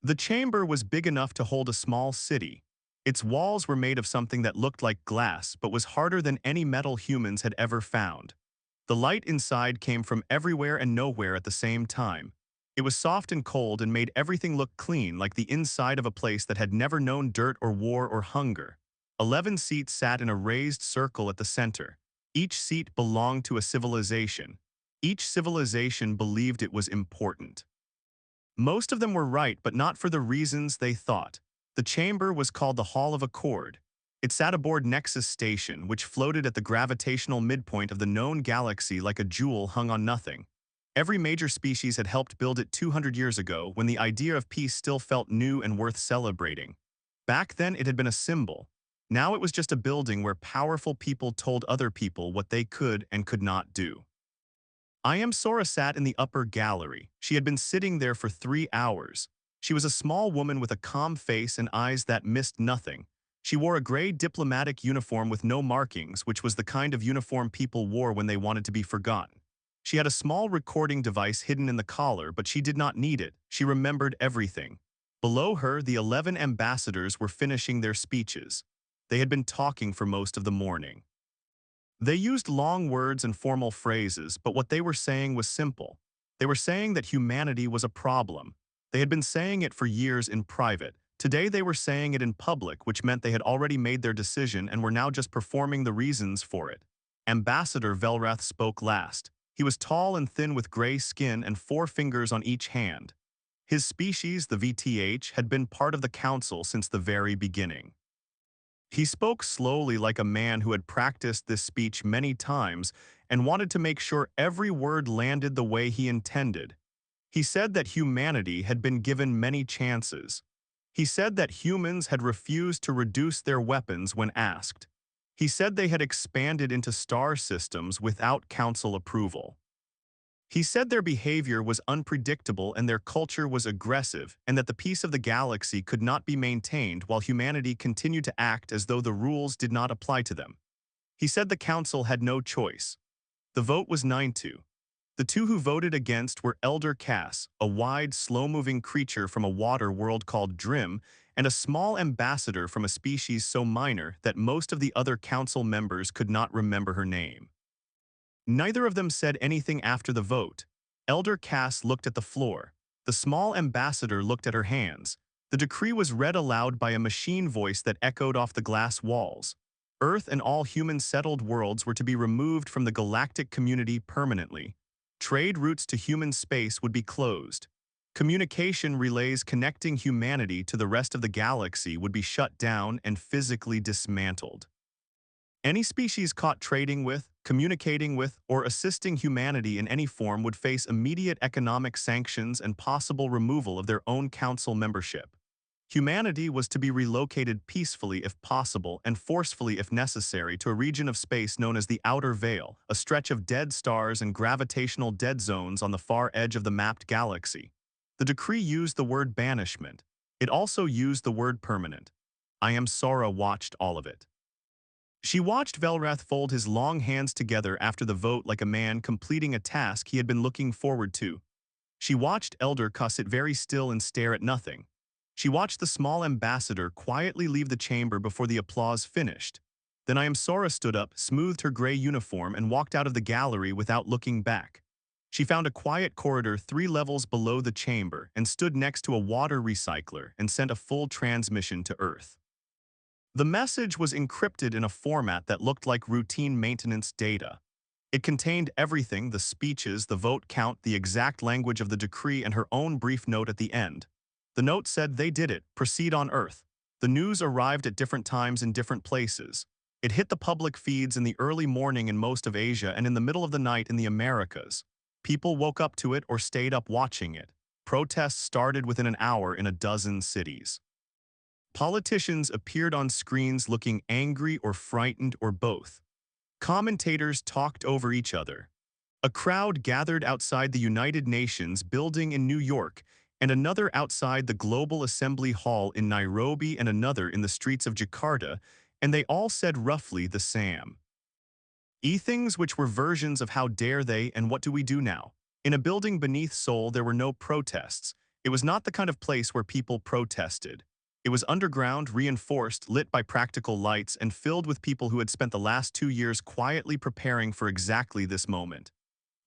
The chamber was big enough to hold a small city. Its walls were made of something that looked like glass but was harder than any metal humans had ever found. The light inside came from everywhere and nowhere at the same time. It was soft and cold and made everything look clean, like the inside of a place that had never known dirt or war or hunger. 11 seats sat in a raised circle at the center. Each seat belonged to a civilization. Each civilization believed it was important. Most of them were right, but not for the reasons they thought. The chamber was called the Hall of Accord. It sat aboard Nexus Station, which floated at the gravitational midpoint of the known galaxy like a jewel hung on nothing. Every major species had helped build it 200 years ago, when the idea of peace still felt new and worth celebrating. Back then, it had been a symbol. Now it was just a building where powerful people told other people what they could and could not do. I Am Sora sat in the upper gallery. She had been sitting there for 3 hours. She was a small woman with a calm face and eyes that missed nothing. She wore a gray diplomatic uniform with no markings, which was the kind of uniform people wore when they wanted to be forgotten. She had a small recording device hidden in the collar, but she did not need it. She remembered everything. Below her, the 11 ambassadors were finishing their speeches. They had been talking for most of the morning. They used long words and formal phrases, but what they were saying was simple. They were saying that humanity was a problem. They had been saying it for years in private. Today they were saying it in public, which meant they had already made their decision and were now just performing the reasons for it. Ambassador Velrath spoke last. He was tall and thin with gray skin and 4 fingers on each hand. His species, the VTH, had been part of the council since the very beginning. He spoke slowly, like a man who had practiced this speech many times and wanted to make sure every word landed the way he intended. He said that humanity had been given many chances. He said that humans had refused to reduce their weapons when asked. He said they had expanded into star systems without council approval. He said their behavior was unpredictable and their culture was aggressive, and that the peace of the galaxy could not be maintained while humanity continued to act as though the rules did not apply to them. He said the council had no choice. The vote was 9-2. The 2 who voted against were Elder Cass, a wide, slow-moving creature from a water world called Drim, and a small ambassador from a species so minor that most of the other council members could not remember her name. Neither of them said anything after the vote. Elder Cass looked at the floor. The small ambassador looked at her hands. The decree was read aloud by a machine voice that echoed off the glass walls. Earth and all human settled worlds were to be removed from the galactic community permanently. Trade routes to human space would be closed. Communication relays connecting humanity to the rest of the galaxy would be shut down and physically dismantled. Any species caught trading with, communicating with, or assisting humanity in any form would face immediate economic sanctions and possible removal of their own council membership. Humanity was to be relocated peacefully if possible and forcefully if necessary to a region of space known as the Outer Veil, a stretch of dead stars and gravitational dead zones on the far edge of the mapped galaxy. The decree used the word banishment. It also used the word permanent. I Am Sora watched all of it. She watched Velrath fold his long hands together after the vote like a man completing a task he had been looking forward to. She watched Elder Cuss sit very still and stare at nothing. She watched the small ambassador quietly leave the chamber before the applause finished. Then I Am Sora stood up, smoothed her gray uniform, and walked out of the gallery without looking back. She found a quiet corridor 3 levels below the chamber and stood next to a water recycler and sent a full transmission to Earth. The message was encrypted in a format that looked like routine maintenance data. It contained everything: the speeches, the vote count, the exact language of the decree, and her own brief note at the end. The note said, "They did it. Proceed on Earth." The news arrived at different times in different places. It hit the public feeds in the early morning in most of Asia and in the middle of the night in the Americas. People woke up to it or stayed up watching it. Protests started within an hour in a dozen cities. Politicians appeared on screens looking angry or frightened or both. Commentators talked over each other. A crowd gathered outside the United Nations building in New York, and another outside the Global Assembly Hall in Nairobi, and another in the streets of Jakarta, and they all said roughly the same things, which were versions of "how dare they" and "what do we do now." In a building beneath Seoul there were no protests. It was not the kind of place where people protested. It was underground, reinforced, lit by practical lights, and filled with people who had spent the last 2 years quietly preparing for exactly this moment.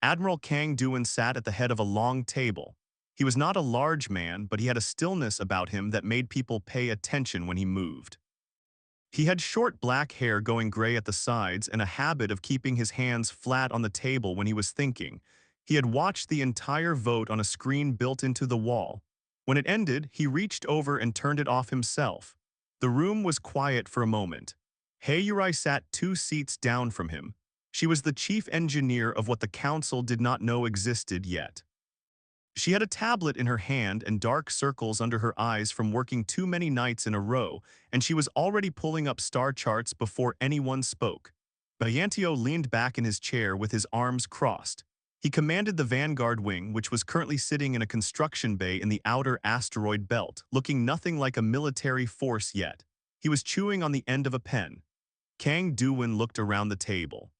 Admiral Kang Duan sat at the head of a long table. He was not a large man, but he had a stillness about him that made people pay attention when he moved. He had short black hair going gray at the sides and a habit of keeping his hands flat on the table when he was thinking. He had watched the entire vote on a screen built into the wall. When it ended, he reached over and turned it off himself. The room was quiet for a moment. Hei Yuri sat 2 seats down from him. She was the chief engineer of what the council did not know existed yet. She had a tablet in her hand and dark circles under her eyes from working too many nights in a row, and she was already pulling up star charts before anyone spoke. Bayantio leaned back in his chair with his arms crossed. He commanded the Vanguard Wing, which was currently sitting in a construction bay in the outer asteroid belt, looking nothing like a military force yet. He was chewing on the end of a pen. Kang Duan looked around the table.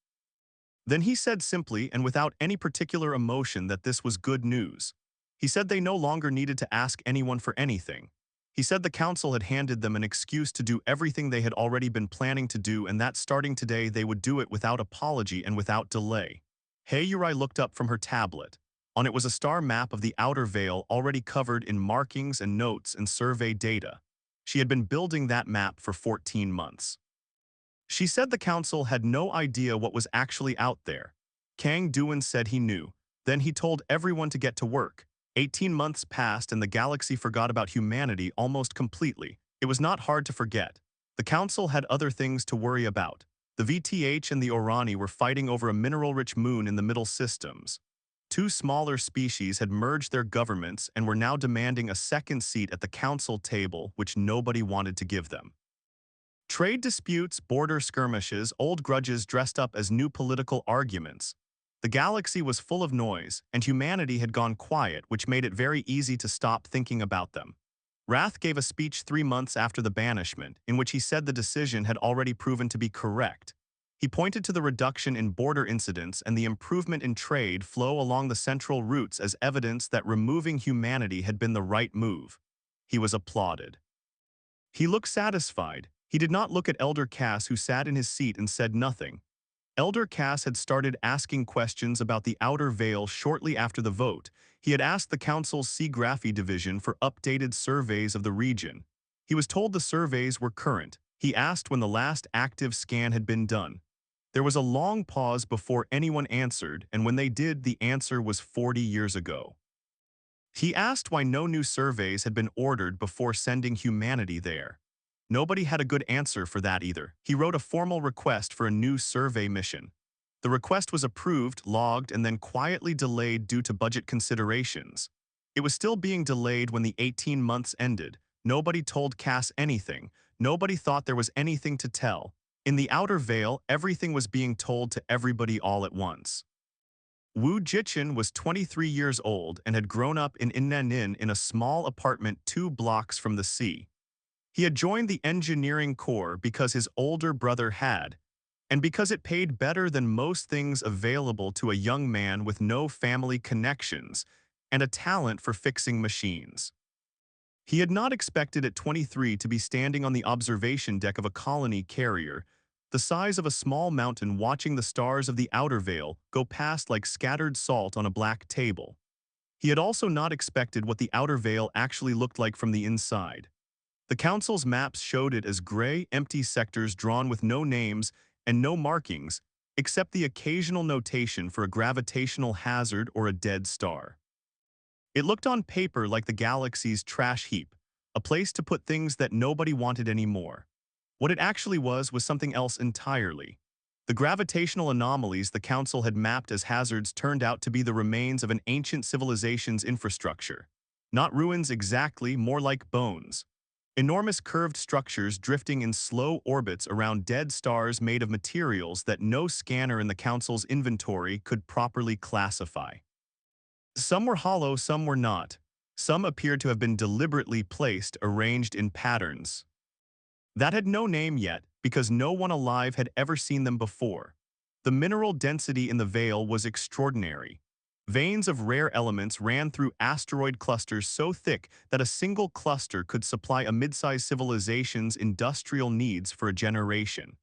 Then he said simply and without any particular emotion that this was good news. He said they no longer needed to ask anyone for anything. He said the council had handed them an excuse to do everything they had already been planning to do, and that starting today they would do it without apology and without delay. Hei Yuri looked up from her tablet. On it was a star map of the outer veil already covered in markings and notes and survey data. She had been building that map for 14 months. She said the council had no idea what was actually out there. Kang Duan said he knew. Then he told everyone to get to work. 18 months passed and the galaxy forgot about humanity almost completely. It was not hard to forget. The council had other things to worry about. The VTH and the Orani were fighting over a mineral-rich moon in the middle systems. 2 smaller species had merged their governments and were now demanding a second seat at the council table, which nobody wanted to give them. Trade disputes, border skirmishes, old grudges dressed up as new political arguments. The galaxy was full of noise, and humanity had gone quiet, which made it very easy to stop thinking about them. Wrath gave a speech 3 months after the banishment, in which he said the decision had already proven to be correct. He pointed to the reduction in border incidents and the improvement in trade flow along the central routes as evidence that removing humanity had been the right move. He was applauded. He looked satisfied. He did not look at Elder Cass, who sat in his seat and said nothing. Elder Cass had started asking questions about the outer veil shortly after the vote. He had asked the council's Seagraphy division for updated surveys of the region. He was told the surveys were current. He asked when the last active scan had been done. There was a long pause before anyone answered, and when they did, the answer was 40 years ago. He asked why no new surveys had been ordered before sending humanity there. Nobody had a good answer for that either. He wrote a formal request for a new survey mission. The request was approved, logged, and then quietly delayed due to budget considerations. It was still being delayed when the 18 months ended. Nobody told Cass anything. Nobody thought there was anything to tell. In the outer veil, everything was being told to everybody all at once. Wu Jichin was 23 years old and had grown up in Innanin in a small apartment 2 blocks from the sea. He had joined the engineering corps because his older brother had, and because it paid better than most things available to a young man with no family connections and a talent for fixing machines. He had not expected at 23 to be standing on the observation deck of a colony carrier, the size of a small mountain, watching the stars of the outer veil go past like scattered salt on a black table. He had also not expected what the outer veil actually looked like from the inside. The council's maps showed it as gray, empty sectors drawn with no names and no markings, except the occasional notation for a gravitational hazard or a dead star. It looked on paper like the galaxy's trash heap, a place to put things that nobody wanted anymore. What it actually was something else entirely. The gravitational anomalies the council had mapped as hazards turned out to be the remains of an ancient civilization's infrastructure. Not ruins exactly, more like bones. Enormous curved structures drifting in slow orbits around dead stars made of materials that no scanner in the council's inventory could properly classify. Some were hollow, some were not. Some appeared to have been deliberately placed, arranged in patterns that had no name yet, because no one alive had ever seen them before. The mineral density in the veil was extraordinary. Veins of rare elements ran through asteroid clusters so thick that a single cluster could supply a mid-sized civilization's industrial needs for a generation.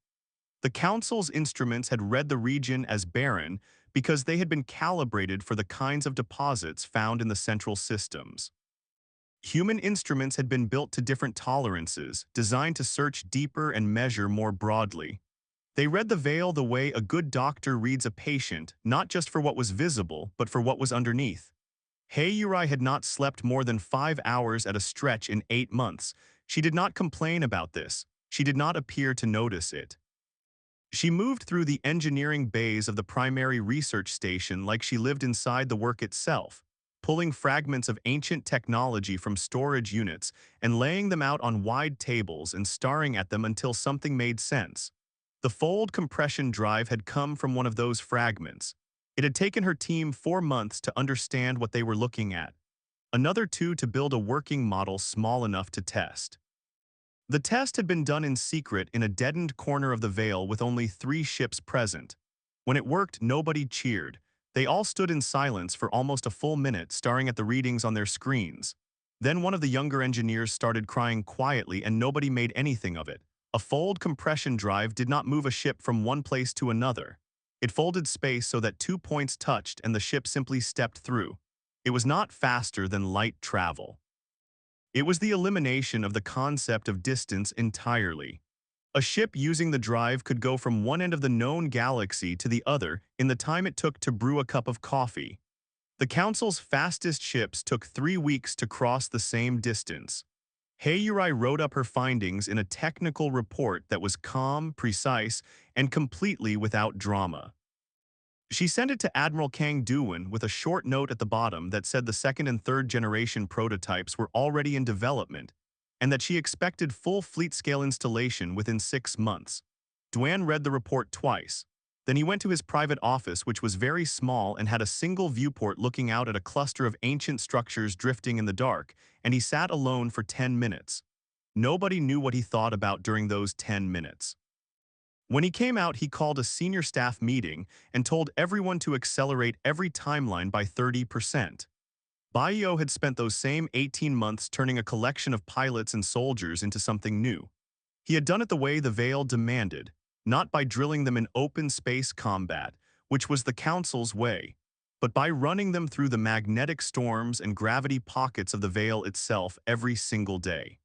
The Council's instruments had read the region as barren because they had been calibrated for the kinds of deposits found in the central systems. Human instruments had been built to different tolerances, designed to search deeper and measure more broadly. They read the veil the way a good doctor reads a patient, not just for what was visible, but for what was underneath. Yuri had not slept more than 5 hours at a stretch in 8 months. She did not complain about this. She did not appear to notice it. She moved through the engineering bays of the primary research station like she lived inside the work itself, pulling fragments of ancient technology from storage units and laying them out on wide tables and staring at them until something made sense. The fold compression drive had come from one of those fragments. It had taken her team 4 months to understand what they were looking at, another 2 to build a working model small enough to test. The test had been done in secret in a deadened corner of the Veil with only 3 ships present. When it worked, nobody cheered. They all stood in silence for almost a full minute, staring at the readings on their screens. Then one of the younger engineers started crying quietly and nobody made anything of it. A fold compression drive did not move a ship from one place to another. It folded space so that 2 points touched and the ship simply stepped through. It was not faster than light travel. It was the elimination of the concept of distance entirely. A ship using the drive could go from one end of the known galaxy to the other in the time it took to brew a cup of coffee. The Council's fastest ships took 3 weeks to cross the same distance. Yuri wrote up her findings in a technical report that was calm, precise, and completely without drama. She sent it to Admiral Kang Duwan with a short note at the bottom that said the second and third generation prototypes were already in development and that she expected full fleet-scale installation within 6 months. Duwan read the report twice. Then he went to his private office, which was very small and had a single viewport looking out at a cluster of ancient structures drifting in the dark, and he sat alone for 10 minutes. Nobody knew what he thought about during those 10 minutes. When he came out, he called a senior staff meeting and told everyone to accelerate every timeline by 30%. Baio had spent those same 18 months turning a collection of pilots and soldiers into something new. He had done it the way the Veil demanded, not by drilling them in open space combat, which was the Council's way, but by running them through the magnetic storms and gravity pockets of the Veil itself every single day.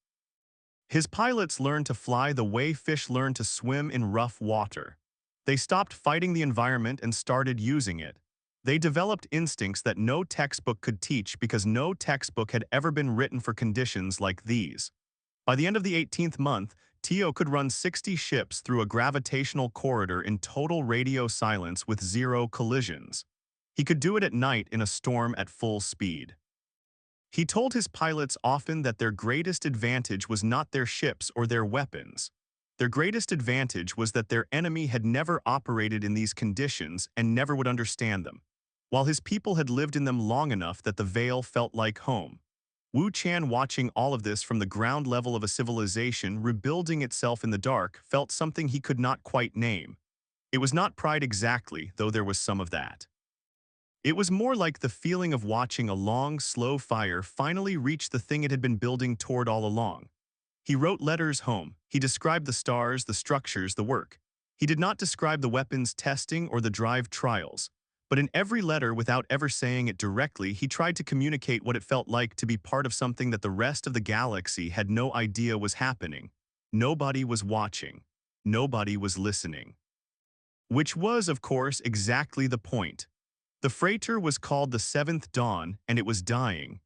His pilots learned to fly the way fish learn to swim in rough water. They stopped fighting the environment and started using it. They developed instincts that no textbook could teach because no textbook had ever been written for conditions like these. By the end of the 18th month, Tio could run 60 ships through a gravitational corridor in total radio silence with 0 collisions. He could do it at night in a storm at full speed. He told his pilots often that their greatest advantage was not their ships or their weapons. Their greatest advantage was that their enemy had never operated in these conditions and never would understand them, while his people had lived in them long enough that the Veil felt like home. Wu Chan, watching all of this from the ground level of a civilization rebuilding itself in the dark, felt something he could not quite name. It was not pride exactly, though there was some of that. It was more like the feeling of watching a long, slow fire finally reach the thing it had been building toward all along. He wrote letters home. He described the stars, the structures, the work. He did not describe the weapons testing or the drive trials. But in every letter, without ever saying it directly, he tried to communicate what it felt like to be part of something that the rest of the galaxy had no idea was happening. Nobody was watching. Nobody was listening. Which was, of course, exactly the point. The freighter was called the Seventh Dawn, and it was dying.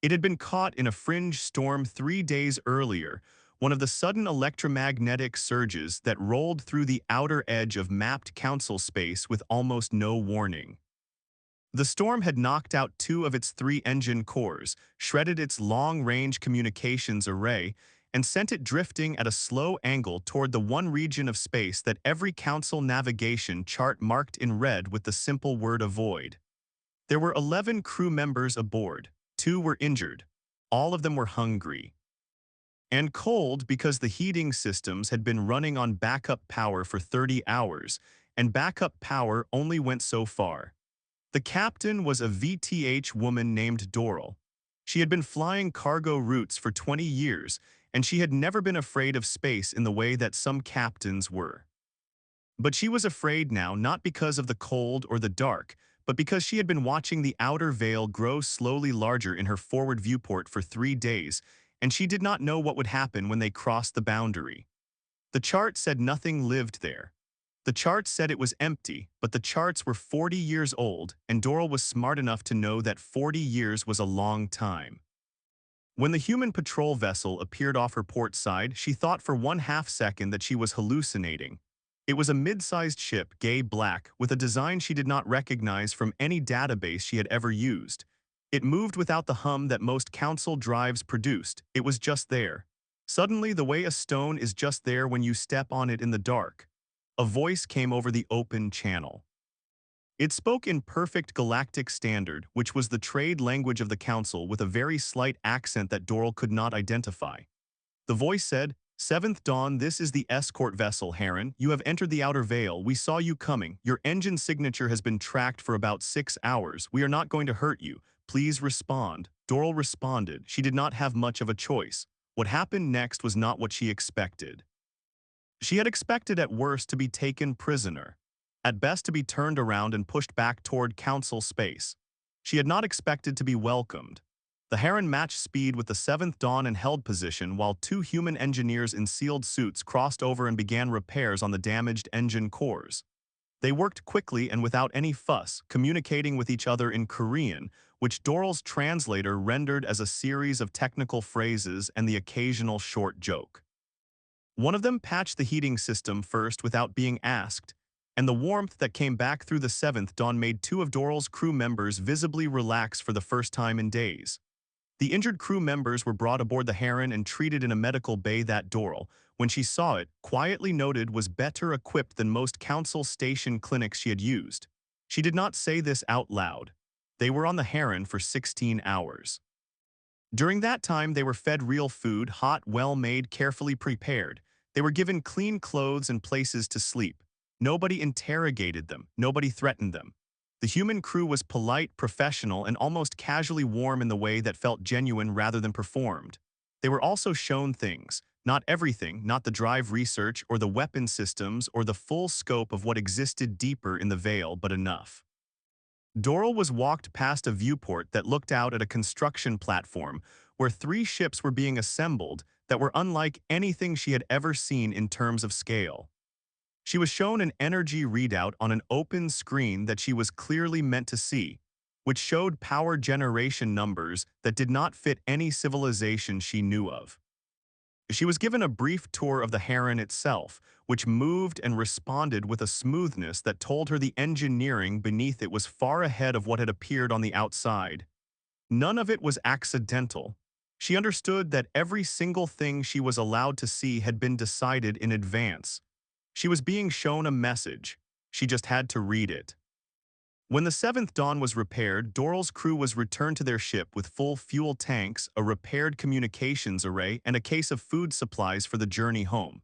It had been caught in a fringe storm 3 days earlier, one of the sudden electromagnetic surges that rolled through the outer edge of mapped council space with almost no warning. The storm had knocked out 2 of its 3 engine cores, shredded its long-range communications array, and sent it drifting at a slow angle toward the one region of space that every council navigation chart marked in red with the simple word avoid. There were 11 crew members aboard. 2 were injured. All of them were hungry. And cold because the heating systems had been running on backup power for 30 hours, and backup power only went so far. The captain was a VTH woman named Doral. She had been flying cargo routes for 20 years, and she had never been afraid of space in the way that some captains were. But she was afraid now not because of the cold or the dark, but because she had been watching the outer veil grow slowly larger in her forward viewport for 3 days, and she did not know what would happen when they crossed the boundary. The chart said nothing lived there. The charts said it was empty, but the charts were 40 years old, and Doral was smart enough to know that 40 years was a long time. When the human patrol vessel appeared off her port side, she thought for 1/2 second that she was hallucinating. It was a mid-sized ship, gay black, with a design she did not recognize from any database she had ever used. It moved without the hum that most council drives produced. It was just there. Suddenly, the way a stone is just there when you step on it in the dark. A voice came over the open channel. It spoke in perfect Galactic Standard, which was the trade language of the Council, with a very slight accent that Doral could not identify. The voice said, "Seventh Dawn, this is the escort vessel, Heron. You have entered the Outer Veil. We saw you coming. Your engine signature has been tracked for about 6 hours. We are not going to hurt you. Please respond." Doral responded. She did not have much of a choice. What happened next was not what she expected. She had expected at worst to be taken prisoner, at best to be turned around and pushed back toward council space. She had not expected to be welcomed. The Heron matched speed with the Seventh Dawn and held position while 2 human engineers in sealed suits crossed over and began repairs on the damaged engine cores. They worked quickly and without any fuss, communicating with each other in Korean, which Doral's translator rendered as a series of technical phrases and the occasional short joke. One of them patched the heating system first without being asked, and the warmth that came back through the Seventh Dawn made 2 of Doral's crew members visibly relax for the first time in days. The injured crew members were brought aboard the Heron and treated in a medical bay that Doral, when she saw it, quietly noted was better equipped than most council station clinics she had used. She did not say this out loud. They were on the Heron for 16 hours. During that time, they were fed real food, hot, well-made, carefully prepared. They were given clean clothes and places to sleep. Nobody interrogated them. Nobody threatened them. The human crew was polite, professional, and almost casually warm in the way that felt genuine rather than performed. They were also shown things, not everything, not the drive research or the weapon systems or the full scope of what existed deeper in the veil, but enough. Doral was walked past a viewport that looked out at a construction platform where 3 ships were being assembled that were unlike anything she had ever seen in terms of scale. She was shown an energy readout on an open screen that she was clearly meant to see, which showed power generation numbers that did not fit any civilization she knew of. She was given a brief tour of the Heron itself, which moved and responded with a smoothness that told her the engineering beneath it was far ahead of what had appeared on the outside. None of it was accidental. She understood that every single thing she was allowed to see had been decided in advance. She was being shown a message. She just had to read it. When the Seventh Dawn was repaired, Doral's crew was returned to their ship with full fuel tanks, a repaired communications array, and a case of food supplies for the journey home.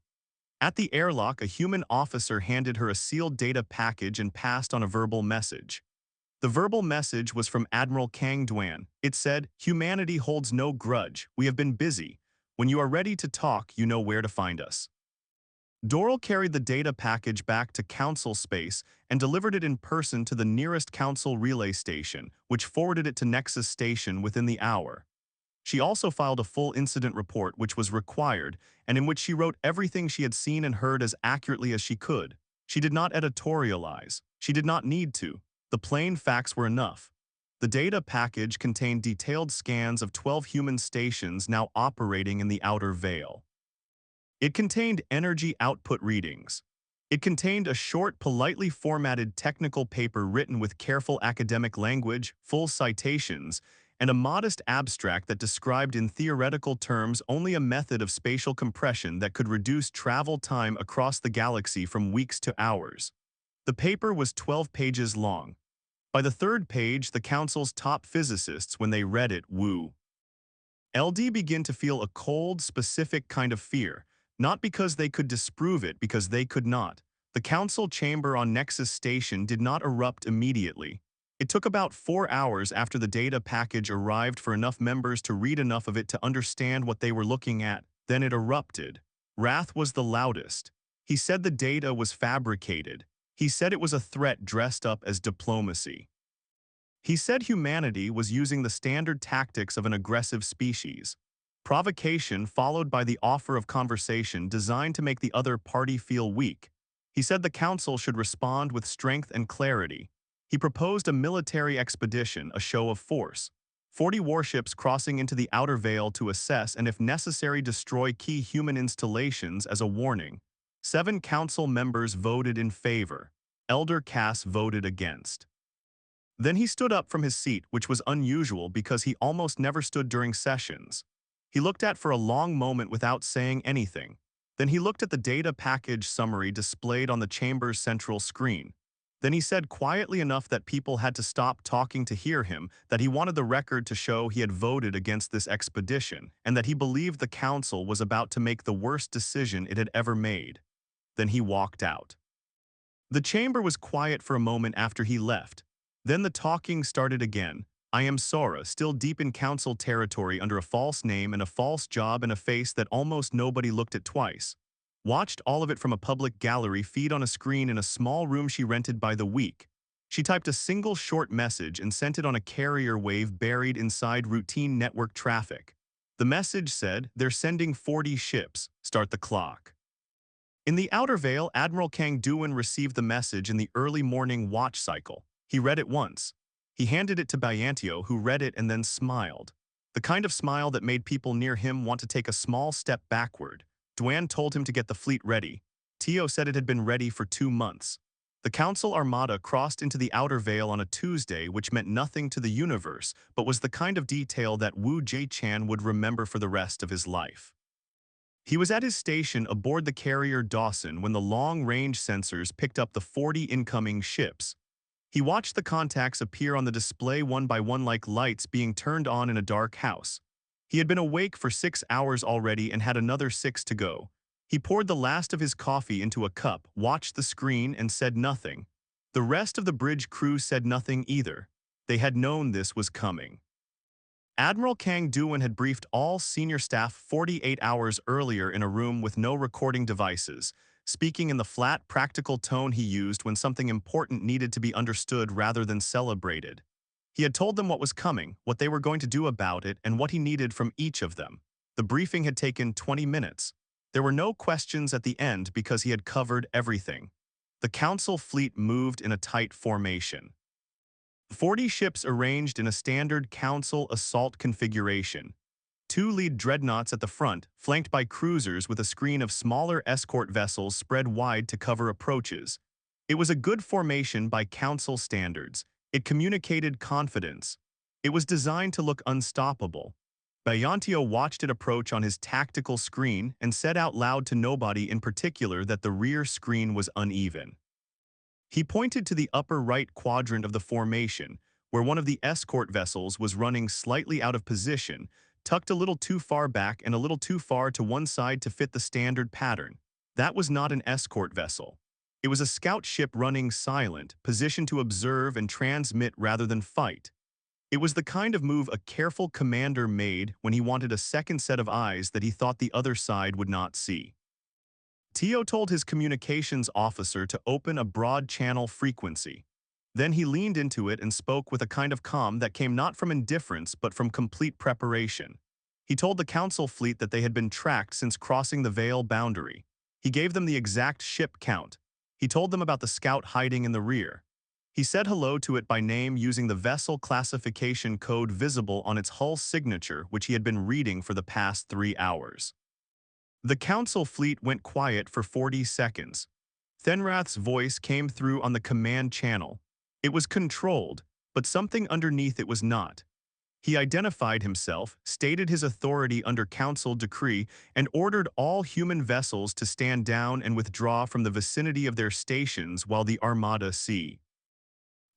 At the airlock, a human officer handed her a sealed data package and passed on a verbal message. The verbal message was from Admiral Kang Duan. It said, "Humanity holds no grudge. We have been busy. When you are ready to talk, you know where to find us." Doral carried the data package back to Council space and delivered it in person to the nearest Council relay station, which forwarded it to Nexus Station within the hour. She also filed a full incident report, which was required, and in which she wrote everything she had seen and heard as accurately as she could. She did not editorialize. She did not need to. The plain facts were enough. The data package contained detailed scans of 12 human stations now operating in the Outer Veil. It contained energy output readings. It contained a short, politely formatted technical paper written with careful academic language, full citations, and a modest abstract that described in theoretical terms only a method of spatial compression that could reduce travel time across the galaxy from weeks to hours. The paper was 12 pages long. By the 3rd page, the Council's top physicists, when they read it, LD began to feel a cold, specific kind of fear. Not because they could disprove it, because they could not. The council chamber on Nexus Station did not erupt immediately. It took about 4 hours after the data package arrived for enough members to read enough of it to understand what they were looking at. Then it erupted. Wrath was the loudest. He said the data was fabricated. He said it was a threat dressed up as diplomacy. He said humanity was using the standard tactics of an aggressive species. Provocation followed by the offer of conversation designed to make the other party feel weak. He said the council should respond with strength and clarity. He proposed a military expedition, a show of force. 40 warships crossing into the outer veil to assess and if necessary destroy key human installations as a warning. 7 council members voted in favor. Elder Cass voted against. Then he stood up from his seat, which was unusual because he almost never stood during sessions. He looked at for a long moment without saying anything. Then he looked at the data package summary displayed on the chamber's central screen. Then he said quietly enough that people had to stop talking to hear him that he wanted the record to show he had voted against this expedition and that he believed the council was about to make the worst decision it had ever made. Then he walked out. The chamber was quiet for a moment after he left. Then the talking started again. I am Sora, still deep in council territory under a false name and a false job and a face that almost nobody looked at twice. Watched all of it from a public gallery feed on a screen in a small room she rented by the week. She typed a single short message and sent it on a carrier wave buried inside routine network traffic. The message said, "They're sending 40 ships. Start the clock." In the Outer Veil, Admiral Kang Duin received the message in the early morning watch cycle. He read it once. He handed it to Bayantio, who read it and then smiled. The kind of smile that made people near him want to take a small step backward. Duan told him to get the fleet ready. Tio said it had been ready for 2 months. The Council Armada crossed into the Outer Veil on a Tuesday, which meant nothing to the universe, but was the kind of detail that Wu Jie-chan would remember for the rest of his life. He was at his station aboard the carrier Dawson when the long-range sensors picked up the 40 incoming ships. He watched the contacts appear on the display one by one like lights being turned on in a dark house. He had been awake for 6 hours already and had another 6 to go. He poured the last of his coffee into a cup, watched the screen, and said nothing. The rest of the bridge crew said nothing either. They had known this was coming. Admiral Kang Duin had briefed all senior staff 48 hours earlier in a room with no recording devices, speaking in the flat, practical tone he used when something important needed to be understood rather than celebrated. He had told them what was coming, what they were going to do about it, and what he needed from each of them. The briefing had taken 20 minutes. There were no questions at the end because he had covered everything. The Council fleet moved in a tight formation. 40 ships arranged in a standard Council assault configuration. 2 lead dreadnoughts at the front, flanked by cruisers with a screen of smaller escort vessels spread wide to cover approaches. It was a good formation by Council standards. It communicated confidence. It was designed to look unstoppable. Bayantio watched it approach on his tactical screen and said out loud to nobody in particular that the rear screen was uneven. He pointed to the upper right quadrant of the formation, where one of the escort vessels was running slightly out of position, tucked a little too far back and a little too far to one side to fit the standard pattern. That was not an escort vessel. It was a scout ship running silent, positioned to observe and transmit rather than fight. It was the kind of move a careful commander made when he wanted a second set of eyes that he thought the other side would not see. Tio told his communications officer to open a broad channel frequency. Then he leaned into it and spoke with a kind of calm that came not from indifference but from complete preparation. He told the Council fleet that they had been tracked since crossing the Veil boundary. He gave them the exact ship count. He told them about the scout hiding in the rear. He said hello to it by name using the vessel classification code visible on its hull signature, which he had been reading for the past 3 hours. The Council fleet went quiet for 40 seconds. Thenrath's voice came through on the command channel. It was controlled, but something underneath it was not. He identified himself, stated his authority under Council decree, and ordered all human vessels to stand down and withdraw from the vicinity of their stations while the Armada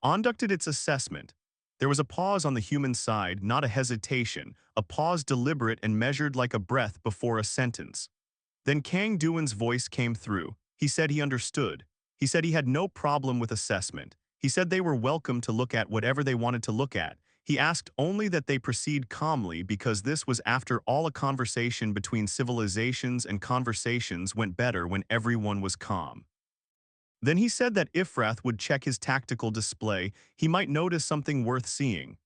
conducted its assessment. There was a pause on the human side, not a hesitation, a pause deliberate and measured like a breath before a sentence. Then Kang Duin's voice came through. He said he understood. He said he had no problem with assessment. He said they were welcome to look at whatever they wanted to look at. He asked only that they proceed calmly because this was after all a conversation between civilizations, and conversations went better when everyone was calm. Then he said that if Wrath would check his tactical display, he might notice something worth seeing.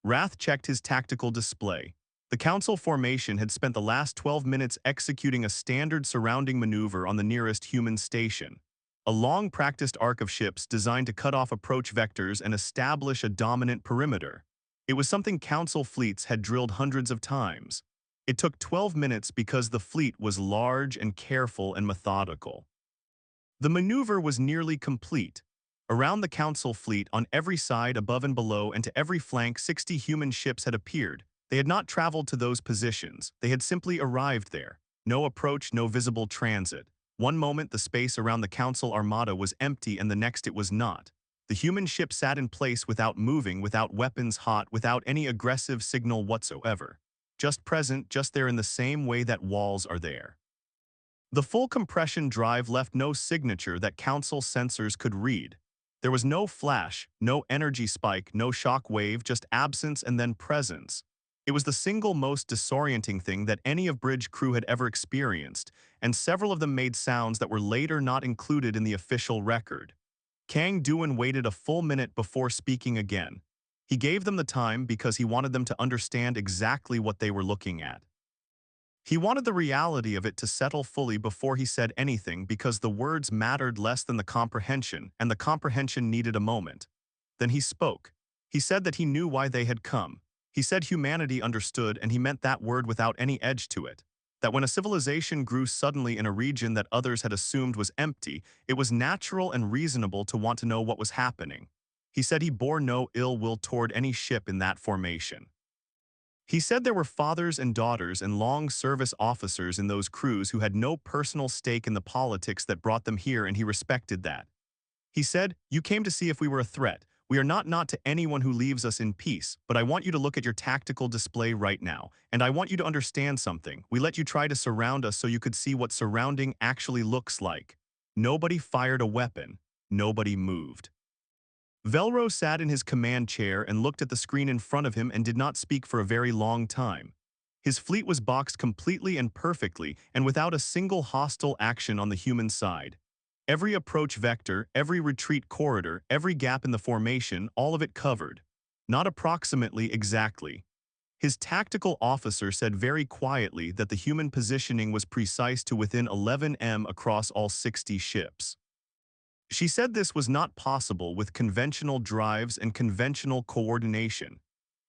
Wrath checked his tactical display. The Council formation had spent the last 12 minutes executing a standard surrounding maneuver on the nearest human station. A long-practiced arc of ships designed to cut off approach vectors and establish a dominant perimeter. It was something Council fleets had drilled hundreds of times. It took 12 minutes because the fleet was large and careful and methodical. The maneuver was nearly complete. Around the Council fleet, on every side, above and below, and to every flank, 60 human ships had appeared. They had not traveled to those positions. They had simply arrived there. No approach, no visible transit. One moment the space around the Council armada was empty and the next it was not. The human ship sat in place without moving, without weapons hot, without any aggressive signal whatsoever. Just present, just there in the same way that walls are there. The full compression drive left no signature that Council sensors could read. There was no flash, no energy spike, no shock wave, just absence and then presence. It was the single most disorienting thing that any of Bridge crew had ever experienced, and several of them made sounds that were later not included in the official record. Kang Duan waited a full minute before speaking again. He gave them the time because he wanted them to understand exactly what they were looking at. He wanted the reality of it to settle fully before he said anything because the words mattered less than the comprehension, and the comprehension needed a moment. Then he spoke. He said that he knew why they had come. He said humanity understood, and he meant that word without any edge to it. That when a civilization grew suddenly in a region that others had assumed was empty, it was natural and reasonable to want to know what was happening. He said he bore no ill will toward any ship in that formation. He said there were fathers and daughters and long-service officers in those crews who had no personal stake in the politics that brought them here, and he respected that. He said, "You came to see if we were a threat. We are not to anyone who leaves us in peace, but I want you to look at your tactical display right now, and I want you to understand something. We let you try to surround us so you could see what surrounding actually looks like." Nobody fired a weapon. Nobody moved. Velro sat in his command chair and looked at the screen in front of him and did not speak for a very long time. His fleet was boxed completely and perfectly and without a single hostile action on the human side. Every approach vector, every retreat corridor, every gap in the formation, all of it covered. Not approximately, exactly. His tactical officer said very quietly that the human positioning was precise to within 11 m across all 60 ships. She said this was not possible with conventional drives and conventional coordination.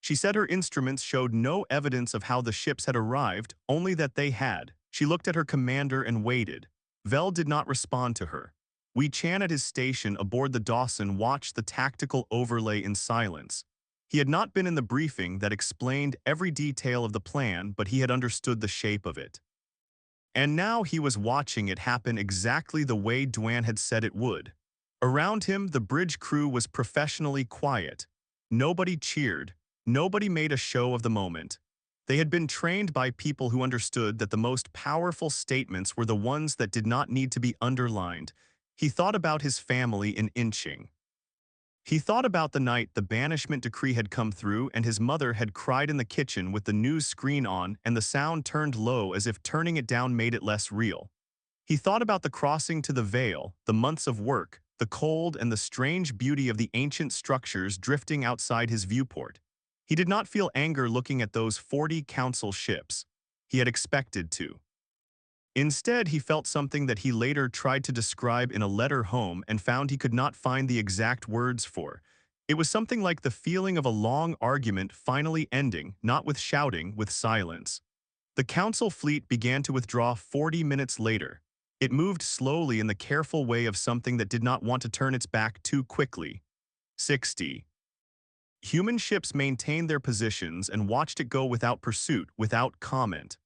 She said her instruments showed no evidence of how the ships had arrived, only that they had. She looked at her commander and waited. Vel did not respond to her. Wei Chan at his station aboard the Dawson watched the tactical overlay in silence. He had not been in the briefing that explained every detail of the plan, but he had understood the shape of it. And now he was watching it happen exactly the way Duan had said it would. Around him, the bridge crew was professionally quiet. Nobody cheered. Nobody made a show of the moment. They had been trained by people who understood that the most powerful statements were the ones that did not need to be underlined. He thought about his family in inching. He thought about the night the banishment decree had come through and his mother had cried in the kitchen with the news screen on and the sound turned low as if turning it down made it less real. He thought about the crossing to the Veil, the months of work, the cold and the strange beauty of the ancient structures drifting outside his viewport. He did not feel anger looking at those 40 council ships. He had expected to. Instead, he felt something that he later tried to describe in a letter home and found he could not find the exact words for. It was something like the feeling of a long argument finally ending, not with shouting, with silence. The council fleet began to withdraw 40 minutes later. It moved slowly in the careful way of something that did not want to turn its back too quickly. 60. Human ships maintained their positions and watched it go without pursuit, without comment.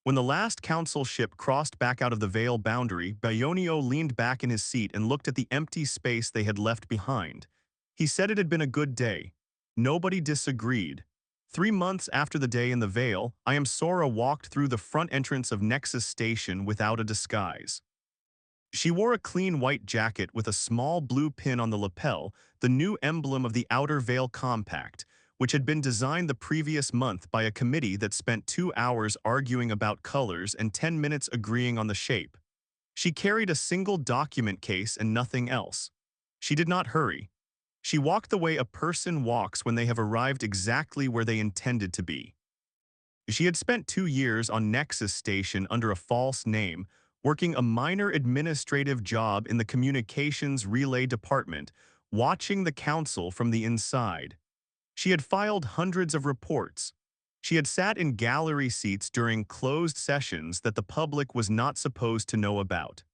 When the last council ship crossed back out of the Veil boundary, Bayonio leaned back in his seat and looked at the empty space they had left behind. He said it had been a good day. Nobody disagreed. 3 months after the day in the Veil, I am Sora walked through the front entrance of Nexus Station without a disguise. She wore a clean white jacket with a small blue pin on the lapel, the new emblem of the Outer Veil Compact, which had been designed the previous month by a committee that spent 2 hours arguing about colors and 10 minutes agreeing on the shape. She carried a single document case and nothing else. She did not hurry. She walked the way a person walks when they have arrived exactly where they intended to be. She had spent 2 years on Nexus Station under a false name, working a minor administrative job in the communications relay department, watching the council from the inside. She had filed hundreds of reports. She had sat in gallery seats during closed sessions that the public was not supposed to know about.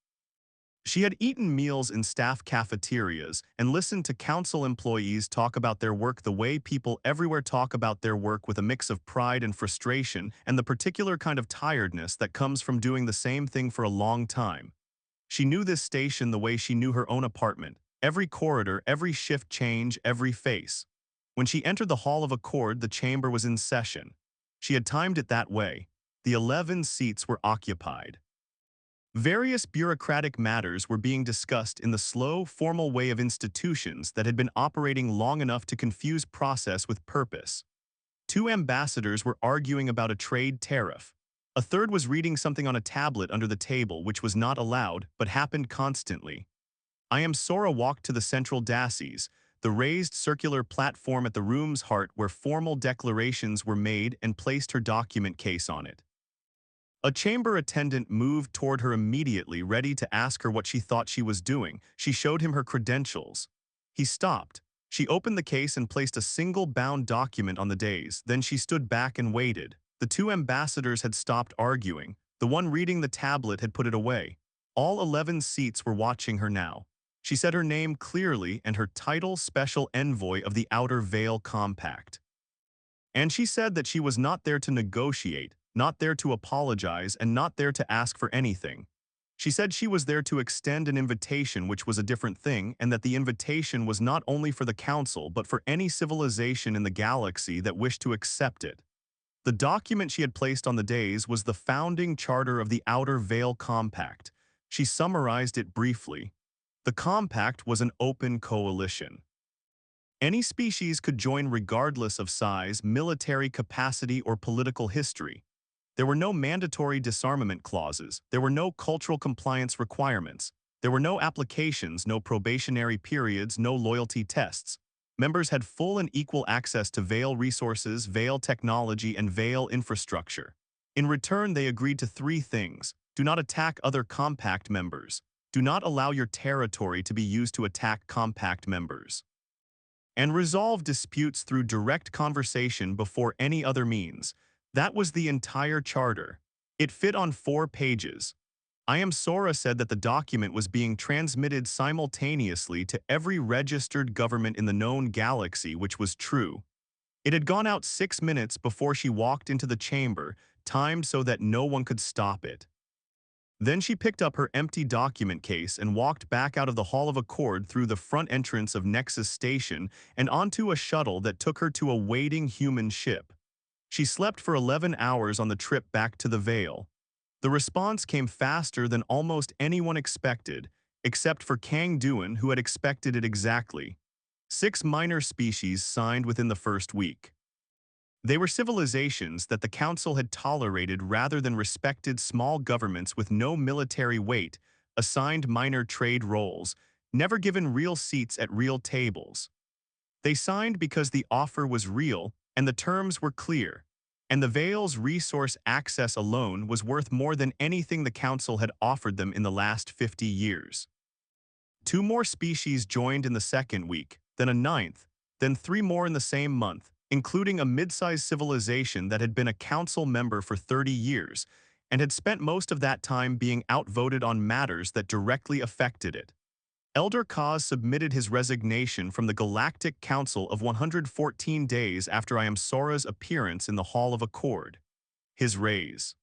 She had eaten meals in staff cafeterias and listened to council employees talk about their work the way people everywhere talk about their work, with a mix of pride and frustration and the particular kind of tiredness that comes from doing the same thing for a long time. She knew this station the way she knew her own apartment, every corridor, every shift change, every face. When she entered the Hall of Accord, the chamber was in session. She had timed it that way. The 11 seats were occupied. Various bureaucratic matters were being discussed in the slow, formal way of institutions that had been operating long enough to confuse process with purpose. Two ambassadors were arguing about a trade tariff. A third was reading something on a tablet under the table, which was not allowed but happened constantly. I am Sora walked to the central dais, the raised circular platform at the room's heart where formal declarations were made, and placed her document case on it. A chamber attendant moved toward her immediately, ready to ask her what she thought she was doing. She showed him her credentials. He stopped. She opened the case and placed a single bound document on the dais. Then she stood back and waited. The two ambassadors had stopped arguing. The one reading the tablet had put it away. All 11 seats were watching her now. She said her name clearly and her title, Special Envoy of the Outer Veil Compact. And she said that she was not there to negotiate, not there to apologize, and not there to ask for anything. She said she was there to extend an invitation, which was a different thing, and that the invitation was not only for the Council but for any civilization in the galaxy that wished to accept it. The document she had placed on the dais was the founding charter of the Outer Veil Compact. She summarized it briefly. The compact was an open coalition. Any species could join regardless of size, military capacity, or political history. There were no mandatory disarmament clauses. There were no cultural compliance requirements. There were no applications, no probationary periods, no loyalty tests. Members had full and equal access to Veil resources, Veil technology, and Veil infrastructure. In return, they agreed to 3 things. Do not attack other compact members. Do not allow your territory to be used to attack compact members. And resolve disputes through direct conversation before any other means. That was the entire charter. It fit on 4 pages. I am Sora said that the document was being transmitted simultaneously to every registered government in the known galaxy, which was true. It had gone out 6 minutes before she walked into the chamber, timed so that no one could stop it. Then she picked up her empty document case and walked back out of the Hall of Accord through the front entrance of Nexus Station and onto a shuttle that took her to a waiting human ship. She slept for 11 hours on the trip back to the Veil. The response came faster than almost anyone expected, except for Kang Duan, who had expected it exactly. 6 minor species signed within the first week. They were civilizations that the Council had tolerated rather than respected, small governments with no military weight, assigned minor trade roles, never given real seats at real tables. They signed because the offer was real and the terms were clear, and the Veil's resource access alone was worth more than anything the Council had offered them in the last 50 years. 2 more species joined in the second week, then a 9th, then 3 more in the same month, including a mid-sized civilization that had been a council member for 30 years and had spent most of that time being outvoted on matters that directly affected it. Elder Kaz submitted his resignation from the Galactic Council of 114 days after I am Sora's appearance in the Hall of Accord. His raise.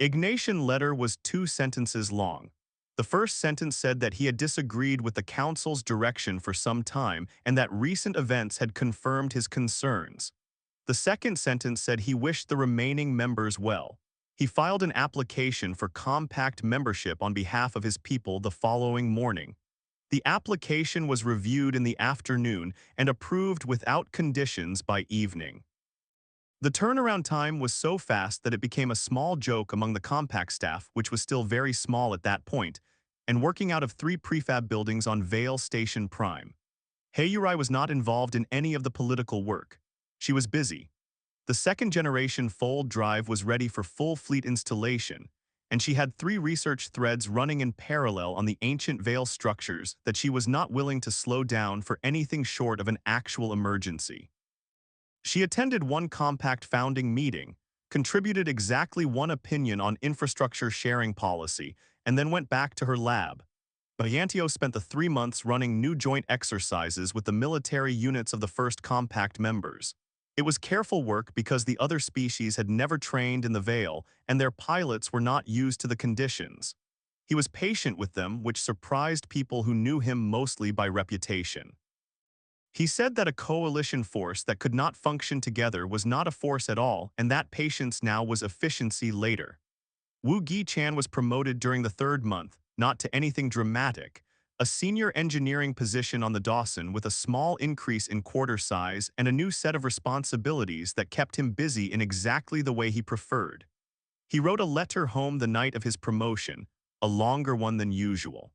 Ignatian letter was 2 sentences long. The first sentence said that he had disagreed with the Council's direction for some time and that recent events had confirmed his concerns. The second sentence said he wished the remaining members well. He filed an application for compact membership on behalf of his people the following morning. The application was reviewed in the afternoon and approved without conditions by evening. The turnaround time was so fast that it became a small joke among the compact staff, which was still very small at that point, and working out of 3 prefab buildings on Vale Station Prime. Hayuri was not involved in any of the political work. She was busy. The second-generation fold drive was ready for full fleet installation, and she had 3 research threads running in parallel on the ancient Vale structures that she was not willing to slow down for anything short of an actual emergency. She attended one compact founding meeting, contributed exactly one opinion on infrastructure sharing policy, and then went back to her lab. Bayantio spent the 3 months running new joint exercises with the military units of the first compact members. It was careful work because the other species had never trained in the Vale, and their pilots were not used to the conditions. He was patient with them, which surprised people who knew him mostly by reputation. He said that a coalition force that could not function together was not a force at all, and that patience now was efficiency later. Wu Gi-chan was promoted during the 3rd month, not to anything dramatic, a senior engineering position on the Dawson with a small increase in quarter size and a new set of responsibilities that kept him busy in exactly the way he preferred. He wrote a letter home the night of his promotion, a longer one than usual.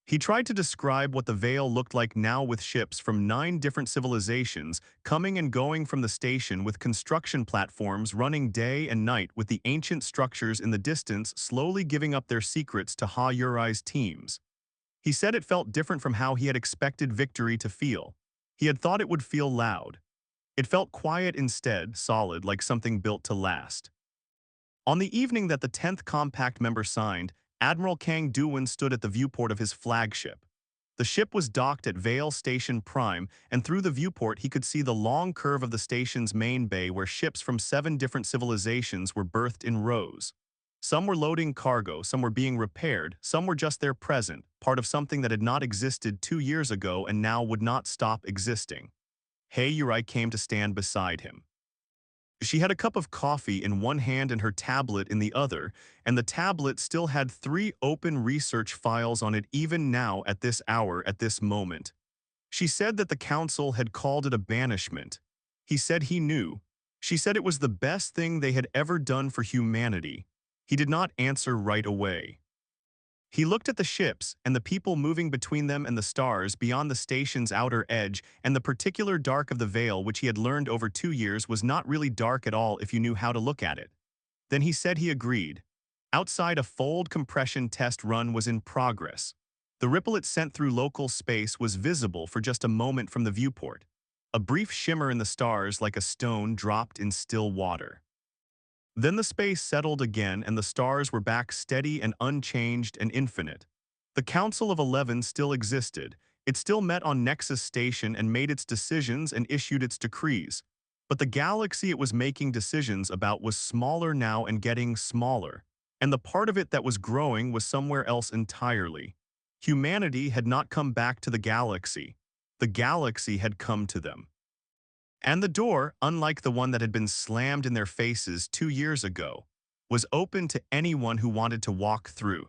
He tried to describe what the Vale looked like now with ships from 9 different civilizations coming and going from the station with construction platforms running day and night with the ancient structures in the distance slowly giving up their secrets to Ha-Yurai's teams. He said it felt different from how he had expected victory to feel. He had thought it would feel loud. It felt quiet instead, solid, like something built to last. On the evening that the 10th compact member signed, Admiral Kang Duwan stood at the viewport of his flagship. The ship was docked at Vale Station Prime, and through the viewport he could see the long curve of the station's main bay where ships from 7 different civilizations were berthed in rows. Some were loading cargo, some were being repaired, some were just there present, part of something that had not existed 2 years ago and now would not stop existing. Hayuri came to stand beside him. She had a cup of coffee in one hand and her tablet in the other, and the tablet still had 3 open research files on it even now at this hour, at this moment. She said that the council had called it a banishment. He said he knew. She said it was the best thing they had ever done for humanity. He did not answer right away. He looked at the ships and the people moving between them and the stars beyond the station's outer edge, and the particular dark of the Vale which he had learned over 2 years was not really dark at all if you knew how to look at it. Then he said he agreed. Outside, a fold compression test run was in progress. The ripple it sent through local space was visible for just a moment from the viewport. A brief shimmer in the stars like a stone dropped in still water. Then the space settled again and the stars were back steady and unchanged and infinite. The Council of 11 still existed. It still met on Nexus Station and made its decisions and issued its decrees. But the galaxy it was making decisions about was smaller now and getting smaller. And the part of it that was growing was somewhere else entirely. Humanity had not come back to the galaxy. The galaxy had come to them. And the door, unlike the one that had been slammed in their faces 2 years ago, was open to anyone who wanted to walk through.